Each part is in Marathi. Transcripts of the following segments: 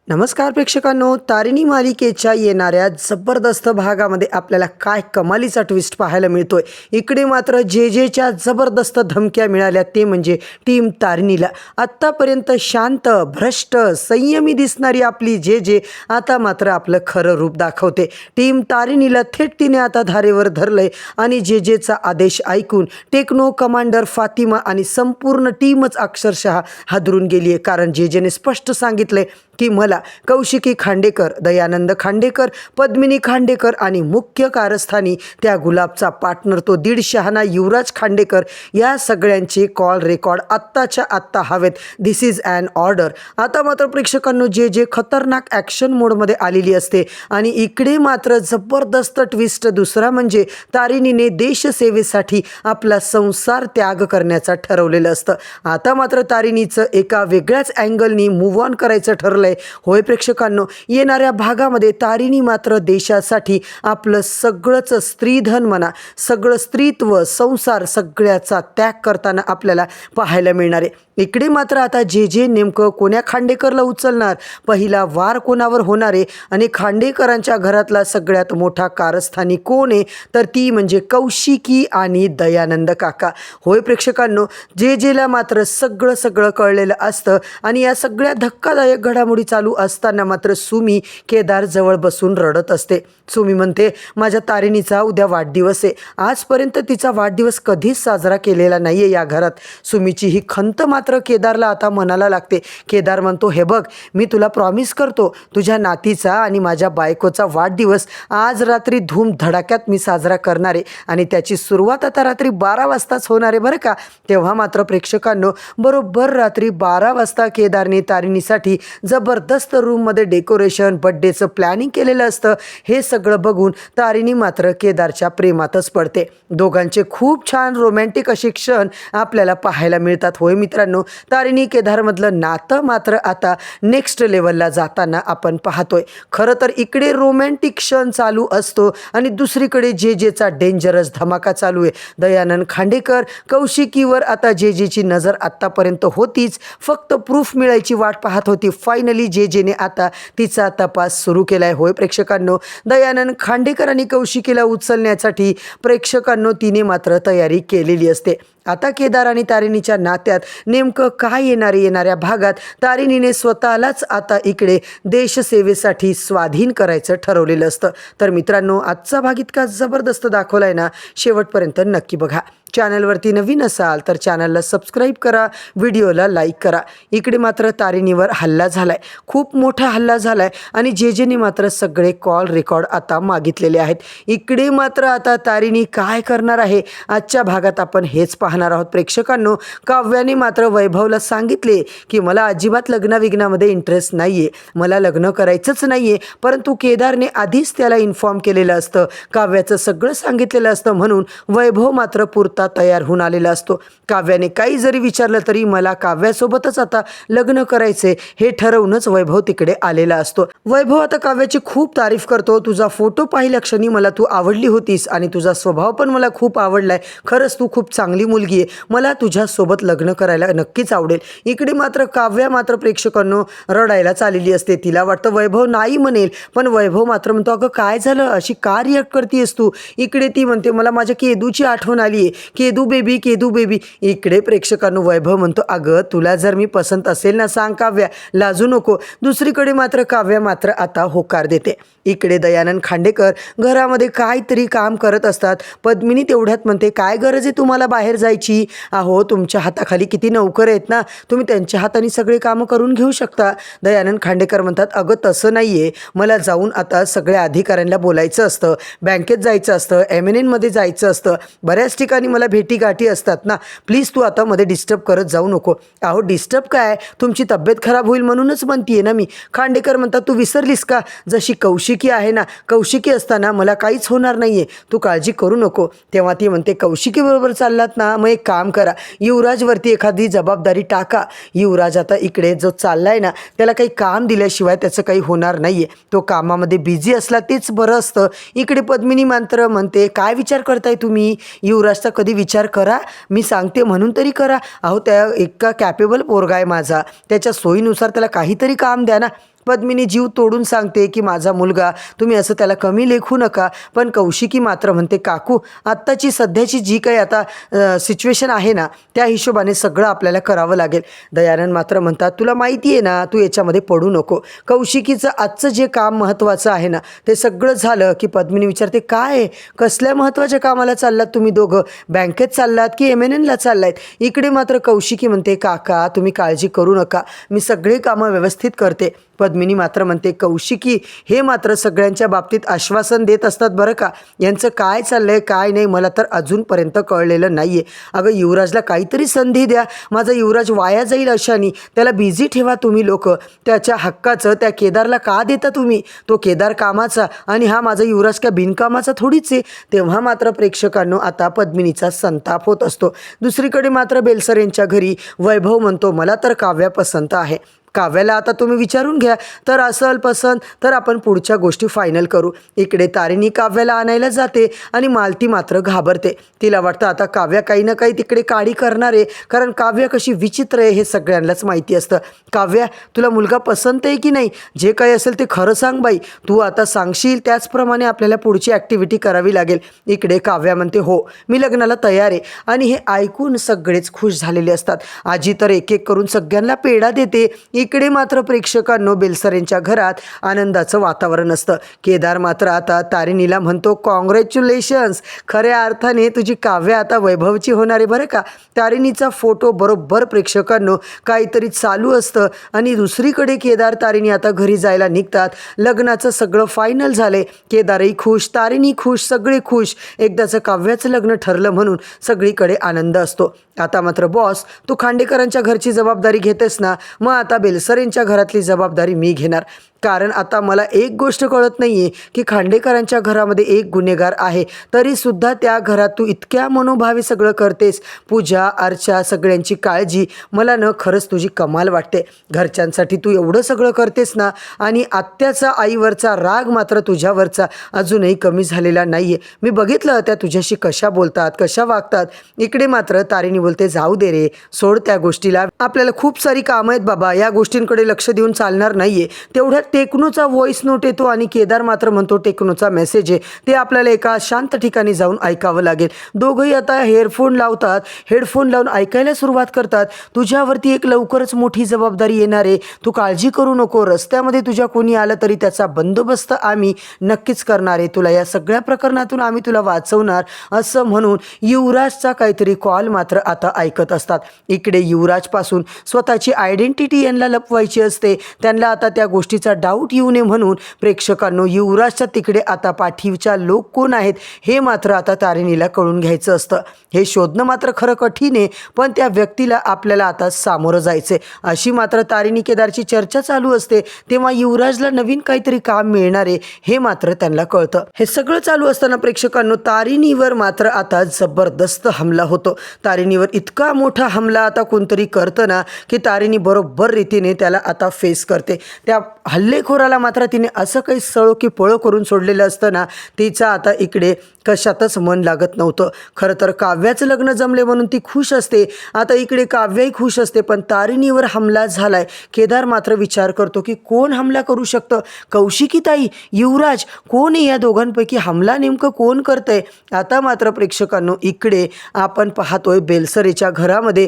नमस्कार प्रेक्षकांनो, तारिणी मालिकेच्या येणाऱ्या जबरदस्त भागामध्ये आपल्याला काय कमालीचा ट्विस्ट पाहायला मिळतोय। इकडे मात्र जेजेच्या जबरदस्त धमक्या मिळाल्या, ते म्हणजे टीम तारिणीला। आत्तापर्यंत शांत, भ्रष्ट, संयमी दिसणारी आपली जेजे आता मात्र आपलं खरं रूप दाखवते। टीम तारिणीला थेट तिने आता धारेवर धरलंय आणि जेजेचा आदेश ऐकून टेक्नो कमांडर फातिमा आणि संपूर्ण टीमच अक्षरशः हादरून गेली आहे। कारण जेजेने स्पष्ट सांगितलंय की मला कौशिकी खांडेकर, दयानंद खांडेकर, पद्मिनी खांडेकर आणि मुख्य कारस्थानी त्या गुलाबचा पार्टनर तो दीड शहाणा युवराज खांडेकर, या सगळ्यांचे कॉल रेकॉर्ड आत्ताच्या आत्ता हवेत। दिस इज ॲन ऑर्डर। आता मात्र प्रेक्षकांनो, जे खतरनाक ॲक्शन मोडमध्ये आलेली असते आणि इकडे मात्र जबरदस्त ट्विस्ट दुसरा म्हणजे तारिणीने देशसेवेसाठी आपला संसार त्याग करण्याचा ठरवलेलं असतं। आता मात्र तारिणीचं एका वेगळ्याच अँगलनी मूव्ह ऑन करायचं ठरलंय। होय प्रेक्षकांनो, येणाऱ्या भागामध्ये तारिणी मात्र देशासाठी आपलं सगळंच स्त्रीधन म्हणा, सगळं स्त्रीत्व, संसार सगळ्याचा त्याग करताना आपल्याला पाहायला मिळणार आहे। इकडे मात्र आता जे नेमकं कोण्या खांडेकरला उचलणार, पहिला वार कोणावर होणार आहे आणि खांडेकरांच्या घरातला सगळ्यात मोठा कारस्थानी कोण आहे, तर ती म्हणजे कौशिकी आणि दयानंद काका। होय प्रेक्षकांनो, जेला मात्र सगळं कळलेलं असतं आणि या सगळ्या धक्कादायक घडामोडी चालू असताना मात्र सुमी केदार जवळ बसून रडत असते। सुमी म्हणते, माझ्या तारिणीचा उद्या वाढदिवस आहे, आजपर्यंत तिचा वाढदिवस कधीच साजरा केलेला नाहीये या घरात। सुमीची ही खंत मात्र केदारला आता मनाला लागते। केदार म्हणतो, हे बघ, मी तुला प्रॉमिस करतो, तुझ्या नातीचा आणि माझ्या बायकोचा वाढदिवस आज रात्री धूमधडाक्यात मी साजरा करणार आहे आणि त्याची सुरुवात आता रात्री 12 वाजताच होणार आहे बरं का। तेव्हा मात्र प्रेक्षकांनो, बरोबर रात्री 12 वाजता केदारने तारिणीसाठी जबरदस्त रूममध्ये डेकोरेशन, बड्डेचं प्लॅनिंग केलेलं असतं। हे सगळं बघून तारिणी मात्र केदारच्या प्रेमातच पडते। दोघांचे खूप छान रोमॅन्टिक असे क्षण आपल्याला पाहायला मिळतात। होय मित्रांनो, तारिणी केदारमधलं नातं मात्र आता नेक्स्ट लेवलला जाताना आपण पाहतोय। खरं तर इकडे रोमॅन्टिक क्षण चालू असतो आणि दुसरीकडे जेचा डेंजरस धमाका चालू आहे। दयानंद खांडेकर, कौशिकीवर आता जेची नजर आत्तापर्यंत होतीच, फक्त प्रूफ मिळायची वाट पाहत होती। फायनली जेने आता तिचा तपास सुरू केलाय। होय प्रेक्षकांनो, दयानंद खांडेकर आणि कौशिकीला उचलण्यासाठी प्रेक्षकांनो तिने मात्र तयारी केलेली असते। आता केदार आणि तारिणीच्या नात्यात नेमकं काय येणाऱ्या भागात तारिणीने स्वतःलाच आता इकडे देशसेवेसाठी स्वाधीन करायचं ठरवलेलं असतं। तर मित्रांनो, आजचा भाग इतका जबरदस्त दाखवलाय ना, शेवटपर्यंत नक्की बघा। चॅनलवरती नवीन असाल तर चॅनलला सबस्क्राईब करा, व्हिडिओला लाईक करा। इकडे मात्र तारिणीवर हल्ला झालाय, खूप मोठा हल्ला झालाय आणि जेने मात्र सगळे कॉल रेकॉर्ड आता मागितलेले आहेत। इकडे मात्र आता तारिणी काय करणार आहे, आजच्या भागात आपण हेच पाहणार आहोत प्रेक्षकांनो। काव्याने मात्र वैभवला सांगितले की मला अजिबात लग्नाविग्नामध्ये इंटरेस्ट नाहीये, मला लग्न करायचंच नाहीये, परंतु केदारने आधीच त्याला इन्फॉर्म केलेलं असतं, काव्याचं सगळं सांगितलेलं असतं, म्हणून वैभव मात्र पुरता तयार होऊन आलेला असतो। काव्याने काही जरी विचारलं तरी मला काव्यासोबतच आता लग्न करायचे हे ठरवूनच वैभव तिकडे आलेला असतो। वैभव आता काव्याची खूप तारीफ करतो, तुझा फोटो पाहिल्या क्षणी मला तू आवडली होतीस आणि तुझा स्वभाव पण मला खूप आवडलाय, खरंच तू खूप चांगली मुलगी आहे, मला तुझ्यासोबत लग्न करायला नक्कीच आवडेल। इकडे मात्र काव्या मात्र प्रेक्षकांनो रडायला चाललेली असते। तिला वाटतं वैभव नाही म्हणेल, पण वैभव मात्र म्हणतो, अगं काय झालं, अशी का रिॲक्ट करतेस तू। इकडे ती म्हणते, मला माझ्या केदूची आठवण आली आहे, केदू बेबी। इकडे प्रेक्षकांनो वैभव म्हणतो, अगं तुला जर मी पसंत असेल ना सांग काव्या, लाजू नको। दुसरीकडे मात्र काव्या मात्र आता होकार देते। इकडे दयानंद खांडेकर घरामध्ये काहीतरी काम करत असतात। पद्मिनी तेवढ्यात म्हणते, काय गरज आहे तुम्हाला बाहेर जायची, अहो तुमच्या हाताखाली किती नौकर आहेत ना, तुम्ही त्यांच्या हाताने सगळे कामं करून घेऊ शकता। दयानंद खांडेकर म्हणतात, अगं तसं नाहीये, मला जाऊन आता सगळ्या अधिकाऱ्यांना बोलायचं असतं, बँकेत जायचं असतं, MNN मध्ये जायचं असतं, बऱ्याच ठिकाणी मला भेटीगाठी असतात ना, प्लीज तू आता मध्ये डिस्टर्ब करत जाऊ नको। अहो डिस्टर्ब काय, तुमची तब्येत खराब होईल म्हणूनच म्हणतीये ना मी। खांडेकर म्हणतात, तू विसरलीस का, जशी कौशिकी आहे ना, कौशिकी असताना मला काहीच होणार नाहीये, तू काळजी करू नको। तेव्हा ती म्हणते, कौशिकी बरोबर चाललात ना, मग एक काम करा, युवराजवरती एखादी जबाबदारी टाका। युवराज आता इकडे जो चाललाय ना, त्याला काही काम दिल्याशिवाय त्याचं काही होणार नाहीये, तो कामामध्ये बिझी असला तेच बरं असतं। इकडे पद्मिनी मात्र म्हणते, काय विचार करताय तुम्ही, युवराजचा कधी विचार करा, मी सांगते म्हणून तरी करा। अहो त्या इतका कॅपेबल पोरगा आहे माझा, त्याच्या सोयीनुसार त्याला काहीतरी काम द्या ना। पद्मिनी जीव तोडून सांगते की माझा मुलगा, तुम्ही असं त्याला कमी लेखू नका. पण कौशिकी मात्र म्हणते काकू, आत्ताची सध्याची जी काही आता सिच्युएशन आहे ना, त्या हिशोबाने सगळं आपल्याला करावं लागेल. दयानंद मात्र म्हणतात तुला माहिती आहे ना, तू याच्यामध्ये पडू नको. कौशिकीचं आजचं जे काम महत्त्वाचं आहे ना, ते सगळं झालं की पद्मिनी विचारते काय कसल्या महत्त्वाच्या कामाला चाललात तुम्ही दोघं? बँकेत चाललात की MNNला चाललायत? इकडे मात्र कौशिकी म्हणते काका तुम्ही काळजी करू नका, मी सगळे कामं व्यवस्थित करते. पद्मिनी मात्र म्हणते कौशिकी हे मात्र सगळ्यांच्या बाबतीत आश्वासन देत असतात बरं का, यांचं काय चाललंय काय नाही मला तर अजूनपर्यंत कळलेलं नाही आहे. अगं युवराजला काहीतरी संधी द्या, माझा युवराज वाया जाईल अशाने, त्याला बिझी ठेवा तुम्ही लोक. त्याच्या हक्काचं त्या केदारला का देता तुम्ही? तो केदार कामाचा आणि हा माझा युवराज काय बिनकामाचा थोडीच आहे. तेव्हा मात्र प्रेक्षकांनो आता पद्मिनीचा संताप होत असतो. दुसरीकडे मात्र बेलसर यांच्या घरी वैभव म्हणतो मला तर काव्या पसंत आहे. काव्याला आता तुम्ही विचारून घ्या, तर असल पसंत तर आपण पुढच्या गोष्टी फायनल करू. इकडे तारिणी काव्याला आणायला जाते आणि मालती मात्र घाबरते. तिला वाटतं आता काव्या काही ना काही तिकडे काडी करणार आहे, कारण काव्या कशी विचित्र आहे हे सगळ्यांनाच माहिती असतं. काव्या तुला मुलगा पसंत आहे की नाही? जे काही असेल ते खरं सांग बाई, तू आता सांगशील त्याचप्रमाणे आपल्याला पुढची ॲक्टिव्हिटी करावी लागेल. इकडे काव्या म्हणते हो मी लग्नाला तयार आहे. आणि हे ऐकून सगळेच खुश झालेले असतात. आजी तर एक एक करून सगळ्यांना पेढा देते. इकडे मात्र प्रेक्षकांनो बेलसर यांच्या घरात आनंदाचं वातावरण असतं. केदार मात्र आता तारिणीला म्हणतो कॉंग्रॅच्युलेशन्स, खऱ्या अर्थाने तुझी काव्या आता वैभवची होणार आहे बरं का. तारिणीचा फोटो बरोबर प्रेक्षकांनो काहीतरी चालू असतं आणि दुसरीकडे केदार तारिणी आता घरी जायला निघतात. लग्नाचं सगळं फायनल झालंय. केदारही खुश, तारिणी खुश, सगळे खुश. एकदाचं काव्याचं लग्न ठरलं म्हणून सगळीकडे आनंद असतो. आता मात्र बॉस तू खांडेकरांच्या घरची जबाबदारी घेतेस ना, मग आता बेलसर यांच्या घरातली जबाबदारी मी घेणार. कारण आता मला एक गोष्ट कळत नाही आहे की खांडेकरांच्या घरामध्ये एक गुन्हेगार आहे, तरीसुद्धा त्या घरात तू इतक्या मनोभावे सगळं करतेस. पूजा अर्चा सगळ्यांची काळजी, मला न खरंच तुझी कमाल वाटते. घरच्यांसाठी तू एवढं सगळं करतेस ना, आणि आत्याचा आईवरचा राग मात्र तुझ्यावरचा अजूनही कमी झालेला नाही आहे. मी बघितलं त्या तुझ्याशी कशा बोलतात कशा वागतात. इकडे मात्र तारिणी बोलते जाऊ दे रे, सोड त्या गोष्टीला, आपल्याला खूप सारी कामं आहेत बाबा, या गोष्टींकडे लक्ष देऊन चालणार नाही आहे. तेवढ्यात टेक्नोचा व्हॉइस नोट येतो आणि केदार मात्र म्हणतो टेक्नोचा मेसेज आहे, ते आपल्याला एका शांत ठिकाणी जाऊन ऐकावं लागेल. दोघंही आता हेडफोन लावतात, हेडफोन लावून ऐकायला सुरुवात करतात. तुझ्यावरती एक लवकरच मोठी जबाबदारी येणार आहे, तू काळजी करू नको. रस्त्यामध्ये तुझ्या कोणी आलं तरी त्याचा बंदोबस्त आम्ही नक्कीच करणार आहे. तुला या सगळ्या प्रकरणातून आम्ही तुला वाचवणार, असं म्हणून युवराजचा काहीतरी कॉल मात्र आता ऐकत असतात. इकडे युवराजपासून स्वतःची आयडेंटिटी यांना लपवायची असते. त्यांना आता त्या गोष्टीचा डाऊट येऊ नये म्हणून प्रेक्षकांनो युवराजच्या तिकडे आता पाठीवच्या लोक कोण आहेत हे मात्र आता तारिणीला कळून घ्यायचं असतं. हे शोधणं मात्र खरं कठीण आहे, पण त्या व्यक्तीला आपल्याला आता सामोरं जायचं आहे अशी मात्र तारिणी केदारची चर्चा चालू असते. तेव्हा युवराजला नवीन काहीतरी काम मिळणार आहे हे मात्र त्यांना कळतं. हे सगळं चालू असताना प्रेक्षकांनो तारिणीवर मात्र आता जबरदस्त हमला होतो. तारिणीवर इतका मोठा हमला आता कोणतरी करतं ना की तारिणी बरोबर रीतीने त्याला आता फेस करते. त्या हल्लेखोराला मात्र तिने असं काही सळो की पळो करून सोडलेलं असतं ना, तिचं आता इकडे कशातच मन लागत नव्हतं. खरं तर काव्याचं लग्न जमले म्हणून ती खुश असते. आता इकडे काव्याही खुश असते, पण तारिणीवर हमला झालाय. केदार मात्र विचार करतो की कोण हमला करू शकतं, कौशिकीताई, युवराज, कोण आहे या दोघांपैकी, हमला नेमकं कोण करतंय. आता मात्र प्रेक्षकांनो इकडे आपण पाहतोय बेलसरेच्या घरामध्ये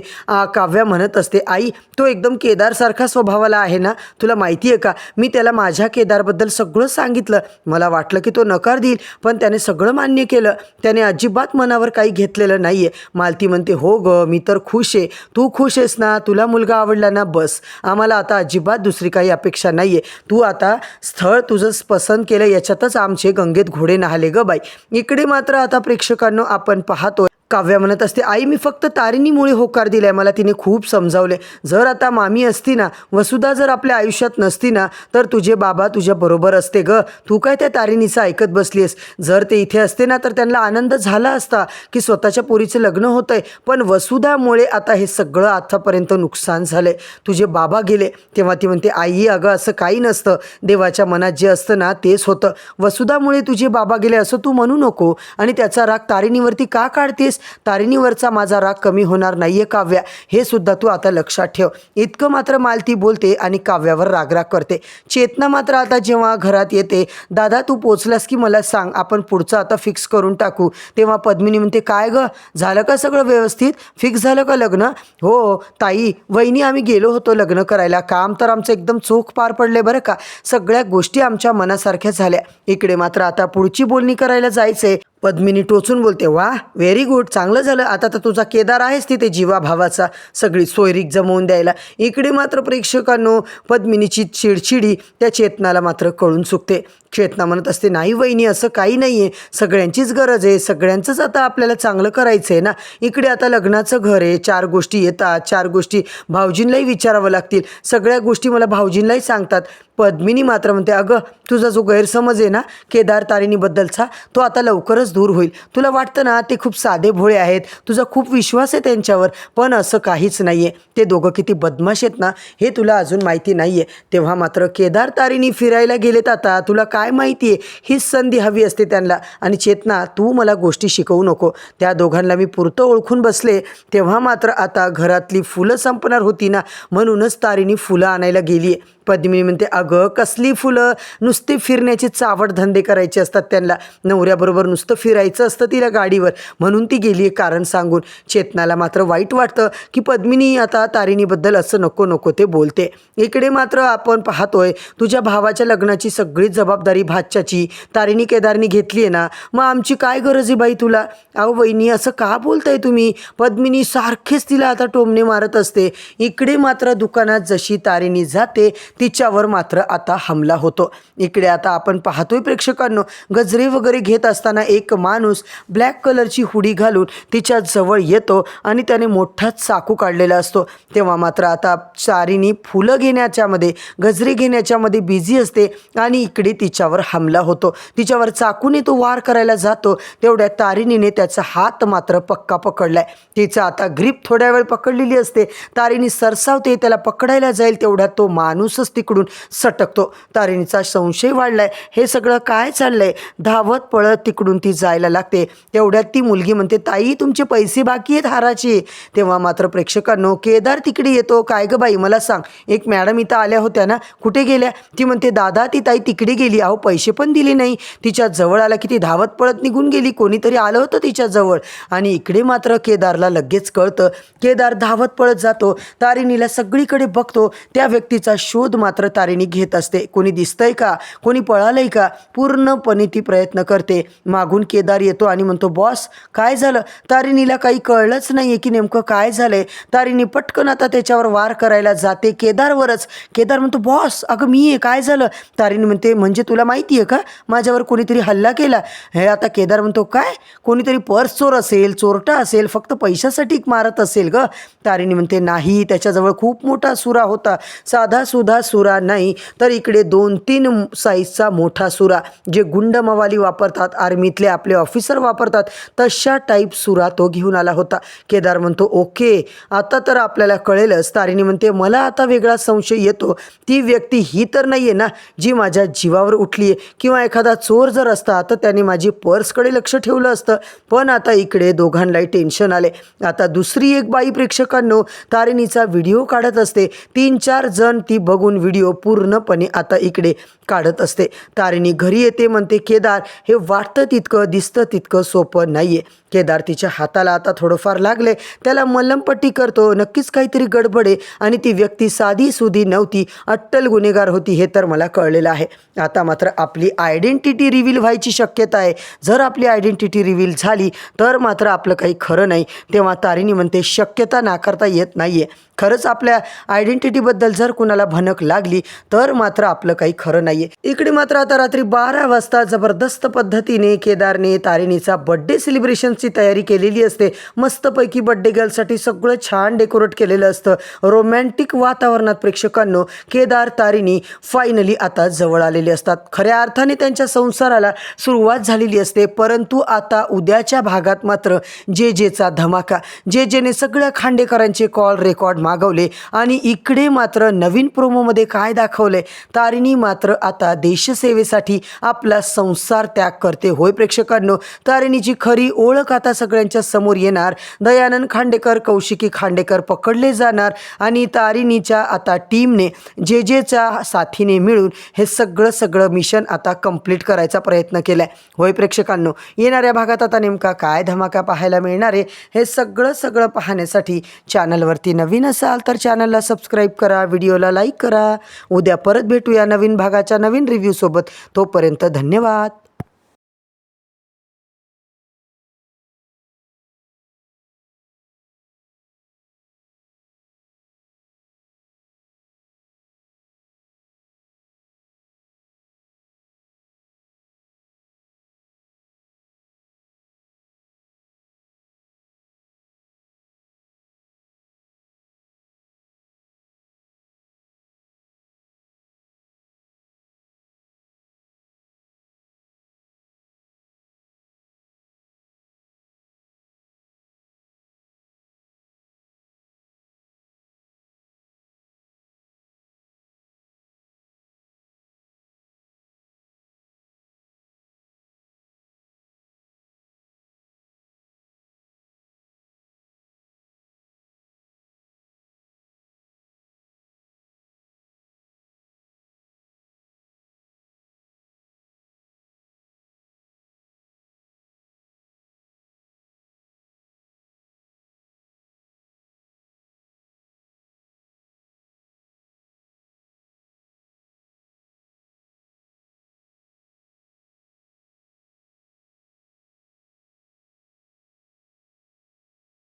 काव्या म्हणत असते आई तो एकदम केदारसारखा स्वभावाला आहे ना, तुला माहिती आहे का, मी त्याला माझ्या केदारबद्दल सगळं सांगितलं. मला वाटलं की तो नकार देईल, पण त्याने सगळं मान्य केलं. त्याने अजिबात मनावर काही घेतलेलं नाही आहे. मालती म्हणते हो ग, मी तर खुश आहे. तू खुश आहेस ना, तुला मुलगा आवडला ना, बस आम्हाला आता अजिबात दुसरी काही अपेक्षा नाही आहे. तू आता स्थळ तुझं पसंत केलं याच्यातच आमचे गंगेत घोडे नाहले ग बाई. इकडे मात्र आता प्रेक्षकांनो आपण पाहतोय काव्या म्हणत असते आई मी फक्त तारिणीमुळे होकार दिलाय, मला तिने खूप समजावले. जर आता मामी असती ना, वसुधा जर आपल्या आयुष्यात नसती ना, तर तुझे बाबा तुझ्या बरोबर असते ग. तू काय त्या तारिणीचं ऐकत बसलीस. जर ते इथे असते ना तर त्यांना आनंद झाला असता की स्वतःच्या पोरीचं लग्न होतंय, पण वसुधामुळे आता हे सगळं आतापर्यंत नुकसान झालंय. तुझे बाबा गेले. तेव्हा ती म्हणते आई अगं असं काही नसतं, देवाच्या मनात जे असतं ना तेच होतं. वसुधामुळे तुझे बाबा गेले असं तू म्हणू नको, आणि त्याचा राग तारिणीवरती का काढतेस. बोलतेस, तारिणीवरचा माझा राग कमी होणार नाहीये काव्या, हे सुद्धा तू आता लक्षात ठेव. इतकं मात्र मालती बोलते आणि काव्यावर रागराग करते. चेतना मात्र आता जेव्हा घरात येते, दादा तू पोचलास की मला सांग, आपण पुढचं आता फिक्स करून टाकू. तेव्हा पद्मिनी म्हणते, काय ग, झालं का सगळं व्यवस्थित, फिक्स झालं का लग्न? हो ताई, वहिनी आम्ही गेलो होतो लग्न करायला, काम तर आमचं एकदम चोख पार पडले बरं का, सगळ्या गोष्टी आमच्या मनासारख्या झाल्या. इकडे मात्र आता पुढची बोलणी करायला जायचंय. पद्मिनी टोचून बोलते, वा व्हेरी गुड, चांगलं झालं, आता तर तुझा केदार आहेस तिथे जीवा भावाचा, सगळी सोयरीक जमवून द्यायला. इकडे मात्र प्रेक्षकांनो पद्मिनीची चिडचिडी त्या चेतनाला मात्र कळून चुकते. चेतना म्हणत असते, नाही वहिनी असं काही नाही आहे, सगळ्यांचीच गरज आहे, सगळ्यांचंच आता आपल्याला चांगलं करायचं आहे ना. इकडे आता लग्नाचं घर आहे, 4 गोष्टी येतात, 4 गोष्टी भाऊजींनाही विचारावं लागतील, सगळ्या गोष्टी मला भाऊजींनाही सांगतात. पद्मिनी मात्र म्हणते, अगं तुझा जो गैरसमज आहे ना केदार तारिणीबद्दलचा, तो आता लवकरच दूर होईल. तुला वाटतं ना ते खूप साधे भोळे आहेत, तुझा खूप विश्वास आहे त्यांच्यावर, पण असं काहीच नाही आहे. ते दोघं किती बदमाश आहेत ना हे तुला अजून माहिती नाही आहे. तेव्हा मात्र केदार तारिणी फिरायला गेलेत, आता तुला काय माहिती आहे, हीच संधी हवी असते त्यांना. आणि चेतना तू मला गोष्टी शिकवू नको, त्या दोघांना मी पुरतं ओळखून बसले. तेव्हा मात्र आता घरातली फुलं संपणार होती ना, म्हणूनच तारिणी फुलं आणायला गेली आहे. पद्मिनी म्हणते, अगं कसली फुलं, नुसते फिरण्याचे चावट धंदे करायचे असतात त्यांना, नवऱ्याबरोबर नुसतं फिरायचं असतं तिला गाडीवर, म्हणून ती गेली आहे कारण सांगून. चेतनाला मात्र वाईट वाटतं की पद्मिनी आता तारिणीबद्दल असं नको नको ते बोलते. इकडे मात्र आपण पाहतोय तुझ्या भावाच्या लग्नाची सगळी जबाबदारी भाच्याची तारिणी केदारनी घेतली आहे ना, मग आमची काय गरज आहे बाई तुला? अहो वहिनी असं का बोलताय तुम्ही? पद्मिनी सारखेच तिला आता टोमणे मारत असते. इकडे मात्र दुकानात जशी तारिणी जाते तिच्यावर मात्र आता हमला होतो. इकडे आता आपण पाहतोय प्रेक्षकांनो, गजरे वगैरे घेत असताना एक माणूस ब्लॅक कलरची हुडी घालून तिच्या जवळ येतो आणि त्याने मोठा चाकू काढलेला असतो. तेव्हा मात्र आता तारिणी फुलं घेण्याच्यामध्ये गजरे घेण्याच्यामध्ये बिझी असते आणि इकडे तिच्यावर हमला होतो. तिच्यावर चाकूने तो वार करायला जातो, तेवढ्या तारिणीने त्याचा हात मात्र पक्का पकडलाय. तिचा आता ग्रीप थोड्या वेळ पकडलेली असते. तारिणी सरसावते, त्याला पकडायला जाईल तेवढ्यात तो माणूसच तिकडून सटकतो. तारिणीचा संशय वाढलाय, हे सगळं काय चाललंय, धावत पळत तिकडून ती जायला लागते. तेवढ्यात ती मुलगी म्हणते, ताई तुमचे पैसे बाकी आहेत हाराचे. तेव्हा मात्र प्रेक्षकांनो केदार तिकडे येतो. काय ग बाई मला सांग, एक मॅडम इथं आल्या होत्या ना, कुठे गेल्या? ती म्हणते, दादा ती ताई तिकडे गेली, अहो पैसे पण दिले नाही. तिच्या जवळ आला की ती धावत पळत निघून गेली, कोणीतरी आलं होतं तिच्या जवळ. आणि इकडे मात्र केदारला लगेच कळतं. केदार धावत पळत जातो, तारिणीला सगळीकडे बघतो. त्या व्यक्तीचा शोध मात्र तारिणी घेत असते. कोणी दिसतंय का, कोणी पळालंय का, पूर्णपणे ती प्रयत्न करते. मागून केदार येतो आणि म्हणतो, बॉस काय झालं? तारिणीला काही कळलंच नाहीये की नेमकं काय झालंय. तारिणी पटकन आता त्याच्यावर वार करायला जाते, केदारवरच. केदार म्हणतो, बॉस अगं मी आहे, काय झालं? तारिणी म्हणते, म्हणजे तुला माहिती आहे का माझ्यावर कोणीतरी हल्ला केला? हे आता केदार म्हणतो, काय? कोणीतरी पर्स चोर असेल, चोरटा असेल, फक्त पैशासाठी मारत असेल ग. तारिणी म्हणते, नाही, त्याच्याजवळ खूप मोठा सुरा होता, साधा सुधा सुरा नाही तर इकडे 2-3 साईजचा मोठा सुरा, जे गुंड मवाली वापरतात, आर्मीतले आपले ऑफिसर वापरतात, तशा टाईप सुरा तो घेऊन आला होता. केदार म्हणतो, ओके आता तर आपल्याला कळेलच. तारिणी म्हणते, मला आता वेगळा संशय येतो, ती व्यक्ती ही तर नाही आहे ना जी माझ्या जीवावर उठली आहे, किंवा एखादा चोर जर असता तर त्याने माझी पर्सकडे लक्ष ठेवलं असतं. पण आता इकडे दोघांनाही टेन्शन आले. आता दुसरी एक बाई प्रेक्षकांनो तारिणीचा व्हिडिओ काढत असते. 3-4 जण ती बघून व्हिडिओ पूर्णपणे आता इकडे काढत असते. तारिणी घरी येते, म्हणते, केदार हे वाटतं तितकं दिसतं तितकं सोपं नाही आहे. केदार तिच्या हाताला आता थोडंफार लागले, त्याला मलमपट्टी करतो. नक्कीच काहीतरी गडबड आहे आणि ती व्यक्ती साधी सुधी नव्हती, अट्टल गुन्हेगार होती, हे तर मला कळलेलं आहे. आता मात्र आपली आयडेंटिटी रिव्हील व्हायची शक्यता आहे. जर आपली आयडेंटिटी रिव्हील झाली तर मात्र आपलं काही खरं नाही. तेव्हा तारिणी म्हणते, शक्यता नाकारता येत नाही आहे. खरंच आपल्या आयडेंटिटीबद्दल जर कुणाला भनक लागली तर मात्र आपलं काही खरं नाही आहे. इकडे मात्र आता रात्री 12 वाजता जबरदस्त पद्धतीने केदारने तारिणीचा बड्डे सेलिब्रेशनची तयारी केलेली असते. मस्तपैकी बड्डे गर्लसाठी सगळं छान डेकोरेट केलेलं असतं. रोमॅन्टिक वातावरणात प्रेक्षकांनो केदार तारिणी फायनली आता जवळ आलेले असतात. खऱ्या अर्थाने त्यांच्या संसाराला सुरुवात झालेली असते. परंतु आता उद्याच्या भागात मात्र जेचा धमाका, जेने सगळ्या खांडेकरांचे कॉल रेकॉर्ड मागवले आणि इकडे मात्र नवीन प्रोमो प्रोमोमध्ये काय दाखवलंय, तारिणी मात्र आता देशसेवेसाठी आपला संसार त्याग करते. होय प्रेक्षकांनो, तारिणीची खरी ओळख आता सगळ्यांच्या समोर येणार. दयानंद खांडेकर, कौशिकी खांडेकर पकडले जाणार आणि तारिणीच्या आता टीमने जेजेच्या साथीने मिळून हे सगळं मिशन आता कंप्लीट करायचा प्रयत्न केलाय. होय प्रेक्षकांनो, येणाऱ्या भागात आता नेमका काय धमाका पाहायला मिळणार आहे हे सगळं पाहण्यासाठी चॅनलवरती नवीन असाल तर चॅनलला सबस्क्राईब करा, व्हिडिओला लाईक करा. उद्या परत भेटूया नवीन भागाच्या नवीन रिव्ह्यू सोबत. तोपर्यंत धन्यवाद.